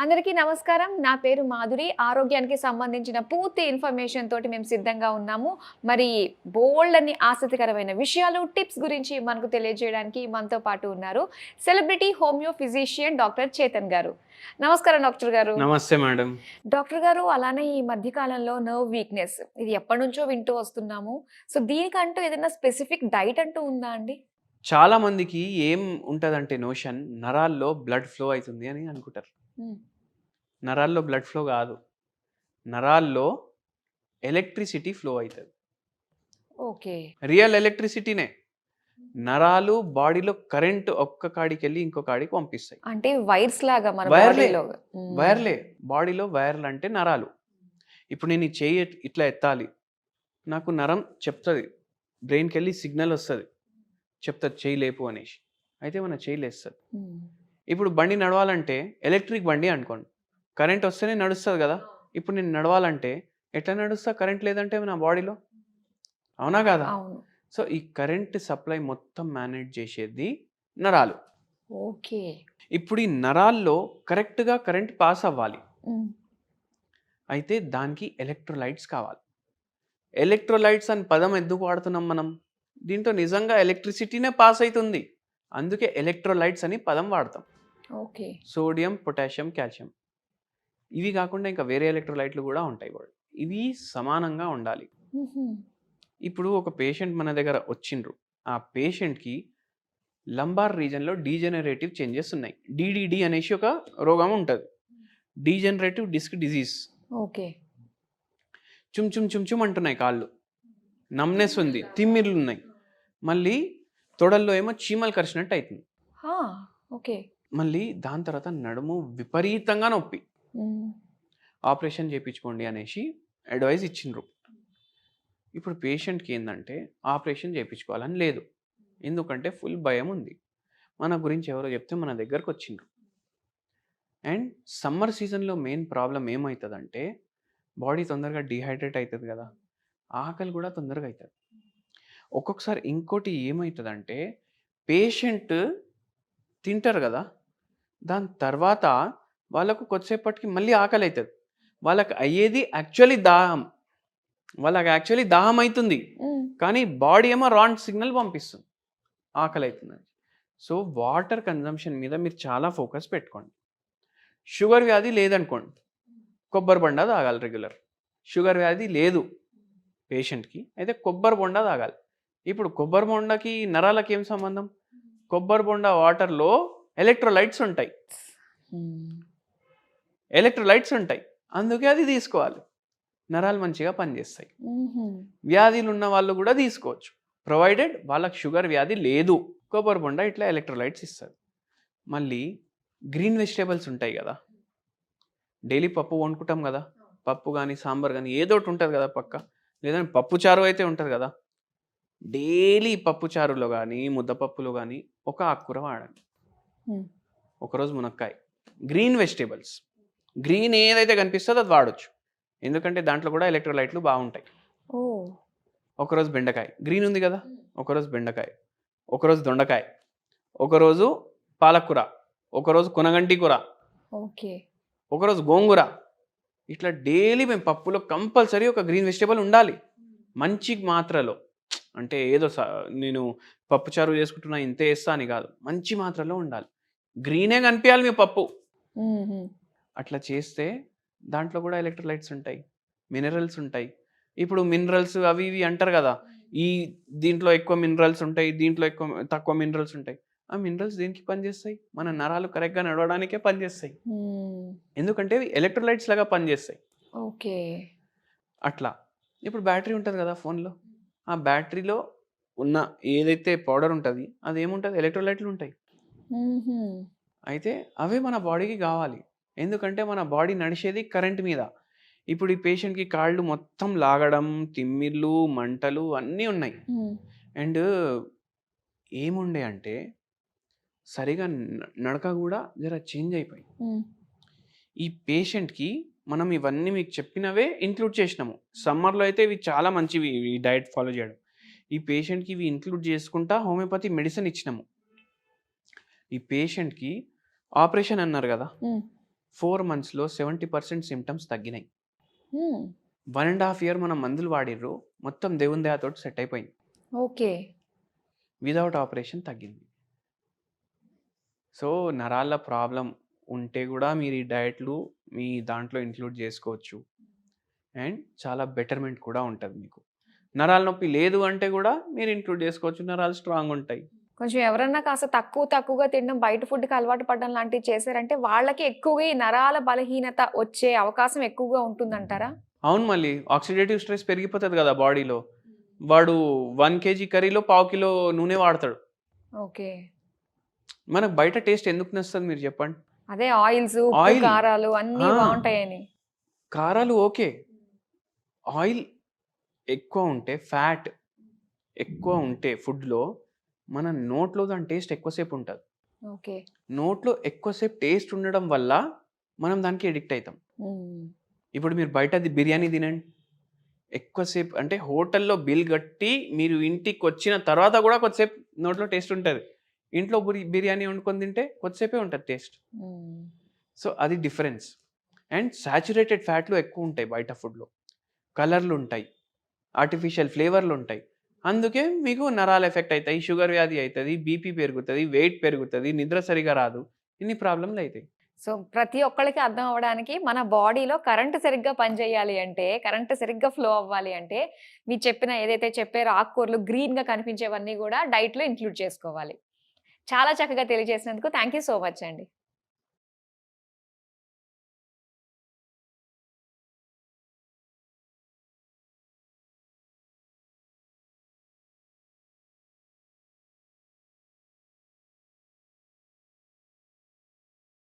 అందరికీ నమస్కారం. నా పేరు మాధురి. ఆరోగ్యానికి సంబంధించిన పూర్తి ఇన్ఫర్మేషన్ తోటి మేము సిద్ధంగా ఉన్నాము. మరి బోల్డన్ని ఆసక్తికరమైన విషయాలు, టిప్స్ గురించి మనకు తెలియజేయడానికి మనతో పాటు ఉన్నారు celebrity homeo physician doctor Chetan గారు. నమస్కారం డాక్టర్ గారు. నమస్తే మేడం. డాక్టర్ గారు, అలానే ఈ మధ్య కాలంలో నర్వ్ వీక్‌నెస్ ఇది ఎప్పటినుంచో వింటూ వస్తున్నాము. సో దీనికంటూ ఏదైనా స్పెసిఫిక్ డైట్ అంటూ ఉందా అండి? చాలా మందికి ఏం ఉంటదంటే నోషన్ నరాల్లో బ్లడ్ ఫ్లో అయితుంది అని అనుకుంటారు. హ్మ్. నరాల్లో బ్లడ్ ఫ్లో కాదు. నరాల్లో ఎలక్ట్రిసిటీ ఫ్లో అవుతుంది. ఓకే. రియల్ ఎలక్ట్రిసిటీనే. నరాలు బాడీలో కరెంట్ ఒక్క కాడికి వెళ్ళి ఇంకో కాడికి పంపిస్తాయి. అంటే వైర్స్ లాగా మన వైర్లే. బాడీలో. వైర్లే. బాడీలో వైర్లు అంటే నరాలు. ఇప్పుడు నేను ఈ చెయ్యి ఇట్లా ఎత్తాలి, నాకు నరం చెప్తుంది, బ్రెయిన్కి వెళ్ళి సిగ్నల్ వస్తుంది, చెప్తుంది చెయ్యి లేపు అనేసి. అయితే మన చెయ్యి లేస్తుంది. ఇప్పుడు బండి నడవాలంటే ఎలక్ట్రిక్ బండి అనుకోండి, కరెంట్ వస్తేనే నడుస్తుంది కదా. ఇప్పుడు నేను నడవాలంటే ఎట్లా నడుస్తా కరెంట్ లేదంటే నా బాడీలో? అవునా కదా? అవును. సో ఈ కరెంట్ సప్లై మొత్తం మేనేజ్ చేసేది నరాలు. ఓకే. ఇప్పుడు ఈ నరాల్లో కరెక్ట్గా కరెంట్ పాస్ అవ్వాలి. అయితే దానికి ఎలక్ట్రోలైట్స్ కావాలి. ఎలక్ట్రోలైట్స్ అని పదం ఎందుకు వాడుతున్నాం మనం? దీంట్లో నిజంగా ఎలక్ట్రిసిటీనే పాస్ అవుతుంది, అందుకే ఎలక్ట్రోలైట్స్ అని పదం వాడతాం. ఓకే. Sodium, potassium, calcium. ఇవి కాకుండా ఇంకా వేరే ఎలక్ట్రోలైట్లు కూడా ఉంటాయి. ఇవి సమానంగా ఉండాలి. ఇప్పుడు ఒక పేషెంట్ మన దగ్గర వచ్చిండ్రు, ఆ పేషెంట్కి లంబార్ రీజన్లో డీజెనరేటివ్ చేంజెస్ ఉన్నాయి. డిడిడి అనేసి ఒక రోగం ఉంటుంది, డీజెనరేటివ్ డిస్క్ డిజీజ్. ఓకే. చుమ్ చుమ్ చుమ్ చుమ్ అంటున్నాయి కాళ్ళు, నమ్నెస్ ఉంది, తిమ్మిర్లు ఉన్నాయి, మళ్ళీ తొడల్లో ఏమో చీమలు కరిచినట్టు అవుతుంది. ఓకే. మళ్ళీ దాని తర్వాత నడుము విపరీతంగా నొప్పి, ఆపరేషన్ చేయించుకోండి అనేసి అడ్వైజ్ ఇచ్చిండ్రు. ఇప్పుడు పేషెంట్కి ఏంటంటే ఆపరేషన్ చేయించుకోవాలని లేదు, ఎందుకంటే ఫుల్ భయం ఉంది. మన గురించి ఎవరో చెప్తే మన దగ్గరకు వచ్చిండ్రు. అండ్ సమ్మర్ సీజన్లో మెయిన్ ప్రాబ్లం ఏమవుతుందంటే బాడీ తొందరగా డిహైడ్రేట్ అవుతుంది కదా, ఆకలి కూడా తొందరగా అవుతుంది. ఒక్కొక్కసారి ఇంకోటి ఏమవుతుందంటే పేషెంట్ తింటారు కదా, దాని తర్వాత వాళ్ళకు కొద్దిసేపటికి మళ్ళీ ఆకలి అవుతుంది. వాళ్ళకి అయ్యేది యాక్చువల్లీ దాహం, వాళ్ళకి యాక్చువల్లీ దాహం అవుతుంది, కానీ బాడీ ఏమో రాంగ్ సిగ్నల్ పంపిస్తుంది ఆకలి అవుతుందని. సో వాటర్ కన్జంప్షన్ మీద మీరు చాలా ఫోకస్ పెట్టుకోండి. షుగర్ వ్యాధి లేదనుకోండి, కొబ్బరి బొండా తాగాలి రెగ్యులర్. షుగర్ వ్యాధి లేదు పేషెంట్కి, అయితే కొబ్బరి బొండా తాగాలి. ఇప్పుడు కొబ్బరి బొండకి నరాలకి ఏం సంబంధం? కొబ్బరి బొండా వాటర్లో ఎలక్ట్రోలైట్స్ ఉంటాయి, ఎలక్ట్రోలైట్స్ ఉంటాయి, అందుకే అది తీసుకోవాలి. నరాలు మంచిగా పనిచేస్తాయి. వ్యాధులు ఉన్న వాళ్ళు కూడా తీసుకోవచ్చు, ప్రొవైడెడ్ వాళ్ళకి షుగర్ వ్యాధి లేదు. కొబ్బరి బొండ ఇట్లా ఎలక్ట్రోలైట్స్ ఇస్తుంది. మళ్ళీ గ్రీన్ వెజిటేబుల్స్ ఉంటాయి కదా, డైలీ పప్పు వండుకుంటాం కదా, పప్పు కానీ సాంబార్ కానీ ఏదో ఒకటి ఉంటుంది కదా పక్క, లేదంటే పప్పు చారు అయితే ఉంటుంది కదా. డైలీ పప్పు చారులో కానీ ముద్దపప్పులో కానీ ఒక ఆకుకూర వాడండి. ఒకరోజు మునక్కాయ. గ్రీన్ వెజిటేబుల్స్, గ్రీన్ ఏదైతే కనిపిస్తుందో అది వాడచ్చు, ఎందుకంటే దాంట్లో కూడా ఎలక్ట్రోలైట్లు బాగుంటాయి. ఒకరోజు బెండకాయ, గ్రీన్ ఉంది కదా, ఒకరోజు బెండకాయ, ఒకరోజు దొండకాయ, ఒకరోజు పాలకూర, ఒకరోజు కొనగంటి కూర, ఒకరోజు గోంగూర. ఇట్లా డైలీ మేము పప్పులో కంపల్సరీ ఒక గ్రీన్ వెజిటేబుల్ ఉండాలి, మంచి మాత్రలో. అంటే ఏదో నేను పప్పు చారు చేసుకుంటున్నా ఇంతే వేస్తా అని కాదు, మంచి మాత్రలో ఉండాలి. గ్రీనే కనిపించాలి మీ పప్పు. అట్లా చేస్తే దాంట్లో కూడా ఎలక్ట్రోలైట్స్ ఉంటాయి, మినరల్స్ ఉంటాయి. ఇప్పుడు మినరల్స్ అవి ఇవి అంటారు కదా, ఈ దీంట్లో ఎక్కువ మినరల్స్ ఉంటాయి, దీంట్లో తక్కువ మినరల్స్ ఉంటాయి. ఆ మినరల్స్ దేనికి పనిచేస్తాయి? మన నరాలు కరెక్ట్గా నడవడానికే పనిచేస్తాయి, ఎందుకంటే ఎలక్ట్రోలైట్స్ లాగా పనిచేస్తాయి. ఓకే. అట్లా. ఇప్పుడు బ్యాటరీ ఉంటుంది కదా ఫోన్లో, ఆ బ్యాటరీలో ఉన్న ఏదైతే పౌడర్ ఉంటుంది అది ఏముంటుంది? ఎలక్ట్రోలైట్లు ఉంటాయి. అయితే అవే మన బాడీకి కావాలి, ఎందుకంటే మన బాడీ నడిచేది కరెంట్ మీద. ఇప్పుడు ఈ పేషెంట్కి కాళ్ళు మొత్తం లాగడం, తిమ్మిర్లు, మంటలు అన్నీ ఉన్నాయి. అండ్ ఏముండే అంటే సరిగా నడక కూడా జర చేంజ్ అయిపోయి. ఈ పేషెంట్కి మనం ఇవన్నీ మీకు చెప్పినవే ఇంక్లూడ్ చేసినాము. సమ్మర్లో అయితే ఇవి చాలా మంచివి, ఈ డైట్ ఫాలో చేయడం. ఈ పేషెంట్కి ఇవి ఇంక్లూడ్ చేసుకుంటా హోమియోపతి మెడిసిన్ ఇచ్చినాము. ఈ పేషెంట్కి ఆపరేషన్ అన్నారు కదా, 4 మంత్స్లో 70% సిమ్టమ్స్ తగ్గినాయి. 1.5 ఇయర్ మనం మందులు వాడిర్రు, మొత్తం దేవుని దయతోటి సెట్ అయిపోయింది. ఓకే. వితౌట్ ఆపరేషన్ తగ్గింది. సో నరాల ప్రాబ్లం ఉంటే కూడా మీరు ఈ డయట్లు మీ దాంట్లో ఇంక్లూడ్ చేసుకోవచ్చు. అండ్ చాలా బెటర్మెంట్ కూడా ఉంటుంది మీకు. నరాల నొప్పి లేదు అంటే కూడా మీరు ఇంక్లూడ్ చేసుకోవచ్చు, నరాలు స్ట్రాంగ్ ఉంటాయి. కొంచెం ఎవరన్నా కాస్త తక్కువగా తినడం, బయట ఫుడ్‌కి అలవాటు పడడం లాంటివి చేశారంటే వాళ్ళకి ఎక్కువగా ఈ నరాల బలహీనత వచ్చే అవకాశం ఎక్కువగా ఉంటుందంటారా? అవును, మళ్ళీ ఆక్సిడేటివ్ స్ట్రెస్ పెరిగిపోతుంది కదా బాడీలో. వాడు 1 కేజీ కర్రీలో 1/2 కిలో నూనె వాడతాడు. ఓకే. మనకు బయట టేస్ట్ ఎందుకు నచ్చుతుంది మీరు చెప్పండి? అదే ఆయిల్స్, ఉప్పు, ఆయిల్. కారాలు అన్నీ ఆ. బావుంటాయని. కారాలు ఓకే. ఆయిల్ ఎక్కువ ఉంటే, ఫ్యాట్ ఎక్కువ ఉంటే ఫుడ్‌లో మన నోట్లో దాని టేస్ట్ ఎక్కువసేపు ఉంటది. ఓకే. నోట్లో ఎక్కువసేపు టేస్ట్ ఉండడం వల్ల మనం దానికి అడిక్ట్ అయితాం. హ్మ్. ఇప్పుడు మీరు బయటది బిర్యానీ తినండి. ఎక్కువసేపు అంటే హోటల్‌లో బిల్ కట్టి మీరు ఇంటికొచ్చిన తర్వాత కూడా కొద్దిసేపు నోట్లో టేస్ట్ ఉంటది. ఇంట్లో బిర్యానీ వండుకొని తింటే కొద్దిసేపే ఉంటది టేస్ట్. హ్మ్. సో అది డిఫరెన్స్. అండ్ సాచురేటెడ్ ఫ్యాట్లు ఎక్కువ ఉంటాయి బయట ఫుడ్‌లో. కలర్లు ఉంటాయి, ఆర్టిఫిషియల్ ఫ్లేవర్లు ఉంటాయి. అందుకే మీకు నరాలు ఎఫెక్ట్ అవుతాయి, షుగర్ వ్యాధి అవుతుంది, బీపీ పెరుగుతుంది, వెయిట్ పెరుగుతుంది, నిద్ర సరిగా రాదు, ఇన్ని ప్రాబ్లంలు అవుతాయి. సో ప్రతి ఒక్కళ్ళకి అర్థం అవ్వడానికి మన బాడీలో కరెంట్ సరిగ్గా పనిచేయాలి అంటే, కరెంట్ సరిగ్గా ఫ్లో అవ్వాలి అంటే, మీరు చెప్పిన ఏదైతే చెప్పారో ఆకుకూరలు గ్రీన్‌గా కనిపించేవన్నీ కూడా డైట్‌లో ఇంక్లూడ్ చేసుకోవాలి. చాలా చక్కగా తెలియజేసినందుకు థాంక్ యూ సో మచ్ అండి.